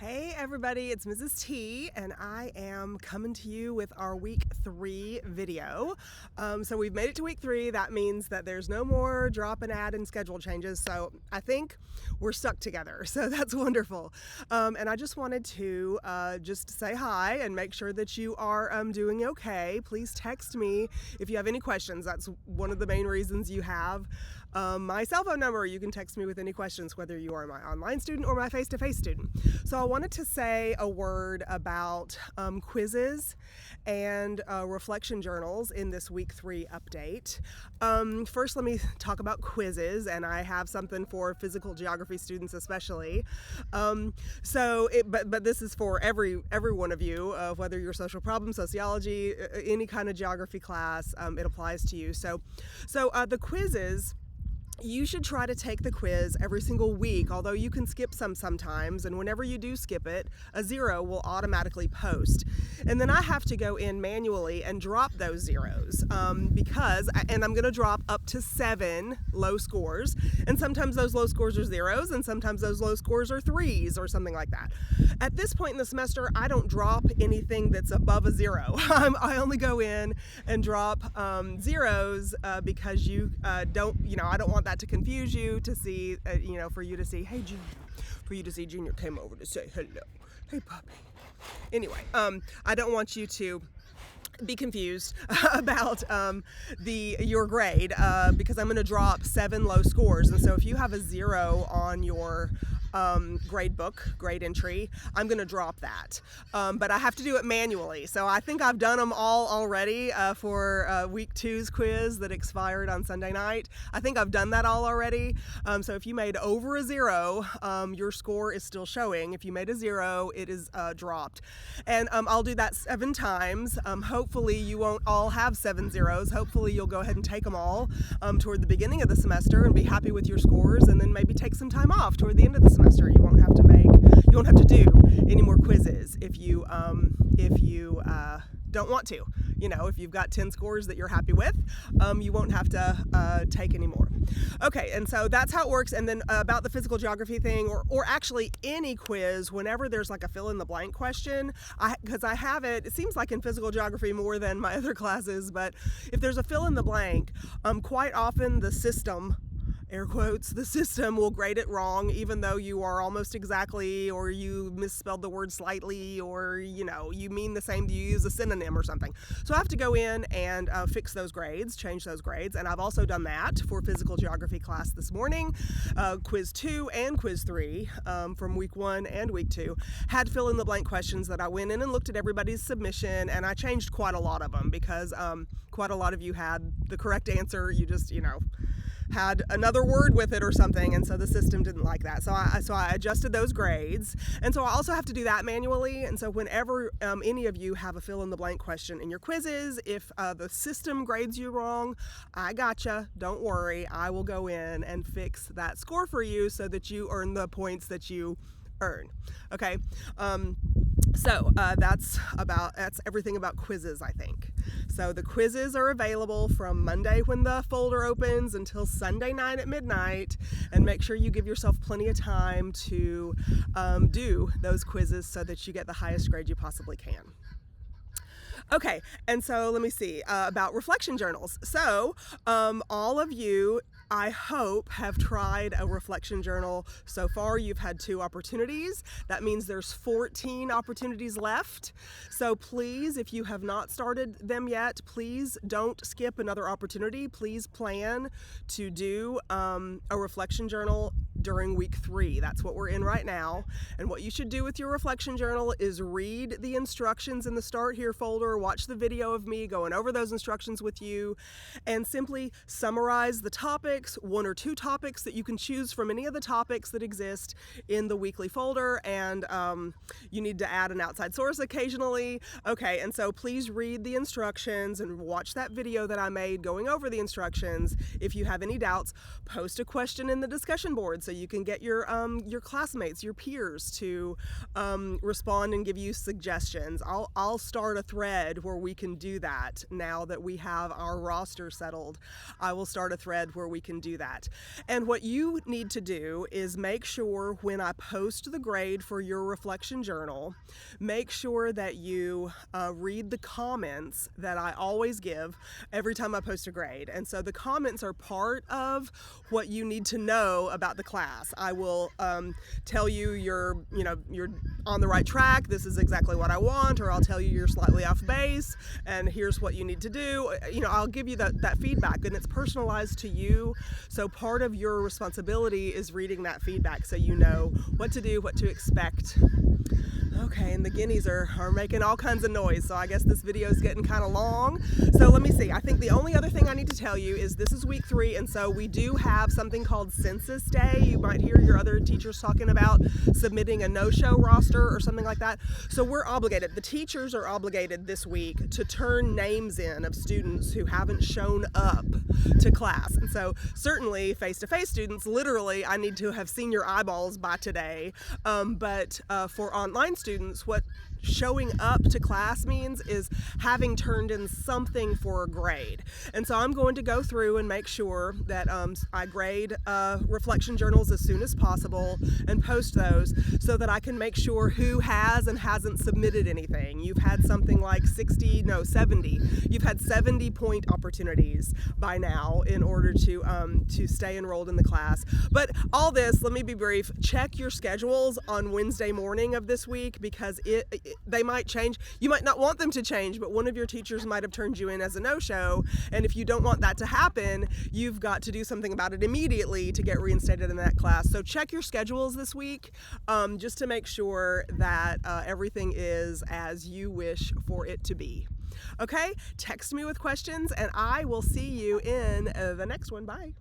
Hey everybody, it's Mrs. T, and I am coming to you with our week 3 video. So we've made it to week 3. That means that there's no more drop and add and schedule changes. So I think we're stuck together. So that's wonderful. And I just wanted to just say hi and make sure that you are doing okay. Please text me if you have any questions. That's one of the main reasons you have my cell phone number. You can text me with any questions, whether you are my online student or my face-to-face student. So I wanted to say a word about quizzes and reflection journals in this week 3 update. First, let me talk about quizzes, and I have something for physical geography students especially. But this is for every one of you, whether you're social problem, sociology, any kind of geography class, it applies to you. So the quizzes, you should try to take the quiz every single week, although you can skip some sometimes, and whenever you do skip it, a 0 will automatically post. And then I have to go in manually and drop those zeros and I'm going to drop up to 7 low scores, and sometimes those low scores are 0s, and sometimes those low scores are 3s or something like that. At this point in the semester, I don't drop anything that's above a 0. I only go in and drop zeros because I don't want that to confuse you, to see, for you to see, hey Junior, for you to see Junior came over to say hello. Hey puppy. Anyway, I don't want you to be confused about your grade because I'm going to drop 7 low scores, and so if you have a 0 on your grade entry, I'm going to drop that. But I have to do it manually. So I think I've done them all already for week 2's quiz that expired on Sunday night. I think I've done that all already. So if you made over a 0, your score is still showing. If you made a 0, it is dropped. And I'll do that 7 times. Hopefully you won't all have 7 zeros. Hopefully you'll go ahead and take them all toward the beginning of the semester and be happy with your scores, and then maybe take some time off toward the end of the semester. You won't have to do any more quizzes if you don't want to. If you've got 10 scores that you're happy with, you won't have to take any more. Okay, and so that's how it works. And then about the physical geography thing, or actually any quiz, whenever there's like a fill in the blank question, because I have it seems like in physical geography more than my other classes, but if there's a fill in the blank, quite often the system, air quotes, the system will grade it wrong, even though you are almost exactly, or you misspelled the word slightly, or you mean the same, you use a synonym or something. So I have to go in and fix those grades, change those grades, and I've also done that for physical geography class this morning. Quiz 2 and quiz 3 from week 1 and week 2 had fill in the blank questions that I went in and looked at everybody's submission, and I changed quite a lot of them because quite a lot of you had the correct answer. You just had another word with it or something, and so the system didn't like that. So I adjusted those grades, and so I also have to do that manually. And so whenever any of you have a fill in the blank question in your quizzes, if the system grades you wrong, I gotcha. Don't worry. I will go in and fix that score for you so that you earn the points that you earn. Okay. So that's everything about quizzes, I think. So the quizzes are available from Monday when the folder opens until Sunday night at midnight, and make sure you give yourself plenty of time to do those quizzes so that you get the highest grade you possibly can. Okay, and so let me see about reflection journals. So all of you, I hope, have tried a reflection journal so far. You've had 2 opportunities. That means there's 14 opportunities left. So please, if you have not started them yet, please don't skip another opportunity. Please plan to do a reflection journal during week 3. That's what we're in right now. And what you should do with your reflection journal is read the instructions in the Start Here folder, watch the video of me going over those instructions with you, and simply summarize the topics, 1 or 2 topics that you can choose from any of the topics that exist in the weekly folder, and you need to add an outside source occasionally. Okay, and so please read the instructions and watch that video that I made going over the instructions. If you have any doubts, post a question in the discussion board so you can get your classmates, your peers to respond and give you suggestions. I'll start a thread where we can do that. Now that we have our roster settled, I will start a thread where we can do that. And what you need to do is make sure when I post the grade for your reflection journal, make sure that you read the comments that I always give every time I post a grade. And so the comments are part of what you need to know about the class. I will tell you you're on the right track, this is exactly what I want, or I'll tell you you're slightly off base and here's what you need to do. I'll give you that feedback, and it's personalized to you. So part of your responsibility is reading that feedback so you know what to do, what to expect. Okay, and the guineas are making all kinds of noise, so I guess this video is getting kind of long. So let me see. I think the only other thing I need to tell you is this is week 3, and so we do have something called Census Day. You might hear your other teachers talking about submitting a no-show roster or something like that. So we're obligated, the teachers are obligated this week to turn names in of students who haven't shown up to class. And so certainly face-to-face students, literally, I need to have seen your eyeballs by today. But for online students, what showing up to class means is having turned in something for a grade. And so I'm going to go through and make sure that I grade reflection journals as soon as possible and post those so that I can make sure who has and hasn't submitted anything. You've had something like 70. You've had 70 point opportunities by now in order to stay enrolled in the class. But all this, let me be brief, check your schedules on Wednesday morning of this week, because they might change. You might not want them to change, but one of your teachers might have turned you in as a no-show, and if you don't want that to happen, you've got to do something about it immediately to get reinstated in that class. So check your schedules this week just to make sure that everything is as you wish for it to be. Okay, text me with questions, and I will see you in the next one. Bye.